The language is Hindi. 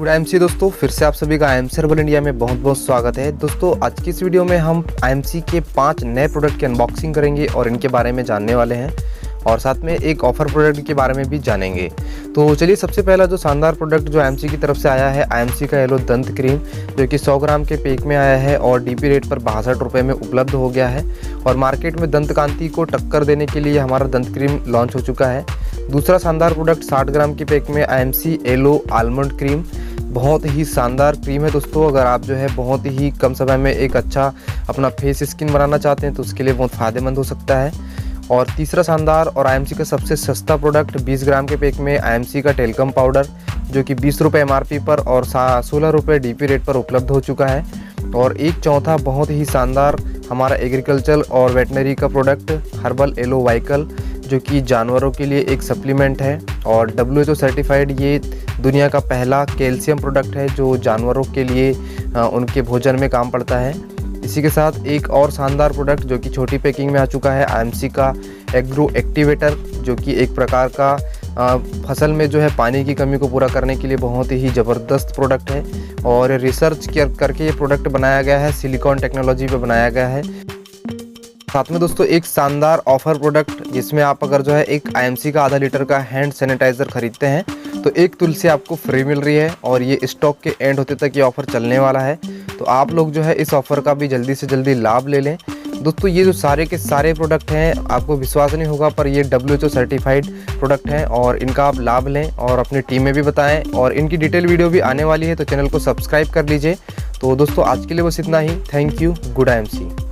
गुड आईएमसी दोस्तों, फिर से आप सभी का आईएमसी हर्बल इंडिया में बहुत बहुत स्वागत है। दोस्तों आज की इस वीडियो में हम आईएमसी के 5 नए प्रोडक्ट की अनबॉक्सिंग करेंगे और इनके बारे में जानने वाले हैं और साथ में एक ऑफर प्रोडक्ट के बारे में भी जानेंगे। तो चलिए, सबसे पहला जो शानदार प्रोडक्ट जो आईएमसी की तरफ से आया है, आईएमसी का येलो दंत क्रीम, जो कि 100 ग्राम के पैक में आया है और डीपी रेट पर 62 रुपये में उपलब्ध हो गया है और मार्केट में दंत कांति को टक्कर देने के लिए हमारा दंत क्रीम लॉन्च हो चुका है। दूसरा शानदार प्रोडक्ट 60 ग्राम के पैक में आईएमसी येलो आलमंड क्रीम, बहुत ही शानदार क्रीम है दोस्तों। अगर आप जो है बहुत ही कम समय में एक अच्छा अपना फेस स्किन बनाना चाहते हैं तो उसके लिए बहुत फ़ायदेमंद हो सकता है। और तीसरा शानदार और आईएमसी का सबसे सस्ता प्रोडक्ट 20 ग्राम के पैक में आईएमसी का टेलकम पाउडर, जो कि 20 रुपये एमआरपी पर और 16 रुपये डीपी रेट पर उपलब्ध हो चुका है। और एक चौथा बहुत ही शानदार हमारा एग्रीकल्चर और वेटनरी का प्रोडक्ट हर्बल येलो वाइकल, जो कि जानवरों के लिए एक सप्लीमेंट है और WHO सर्टिफाइड ये दुनिया का पहला कैल्शियम प्रोडक्ट है जो जानवरों के लिए उनके भोजन में काम पड़ता है। इसी के साथ एक और शानदार प्रोडक्ट जो कि छोटी पैकिंग में आ चुका है, आईएमसी का एग्रो एक्टिवेटर, जो कि एक प्रकार का फसल में जो है पानी की कमी को पूरा करने के लिए बहुत ही ज़बरदस्त प्रोडक्ट है और रिसर्च करके ये प्रोडक्ट बनाया गया है, सिलिकॉन टेक्नोलॉजी पे बनाया गया है। साथ में दोस्तों एक शानदार ऑफर प्रोडक्ट, जिसमें आप अगर जो है एक आईएमसी का आधा लीटर का हैंड सैनिटाइज़र खरीदते हैं तो एक तुलसी आपको फ्री मिल रही है और ये स्टॉक के एंड होते तक ये ऑफ़र चलने वाला है। तो आप लोग जो है इस ऑफ़र का भी जल्दी से जल्दी लाभ ले लें। दोस्तों ये जो सारे के सारे प्रोडक्ट हैं, आपको विश्वास नहीं होगा पर ये WHO सर्टिफाइड प्रोडक्ट हैं और इनका आप लाभ लें और अपनी टीम में भी बताएं। और इनकी डिटेल वीडियो भी आने वाली है, तो चैनल को सब्सक्राइब कर लीजिए। तो दोस्तों आज के लिए बस इतना ही। Thank you. Good IMC.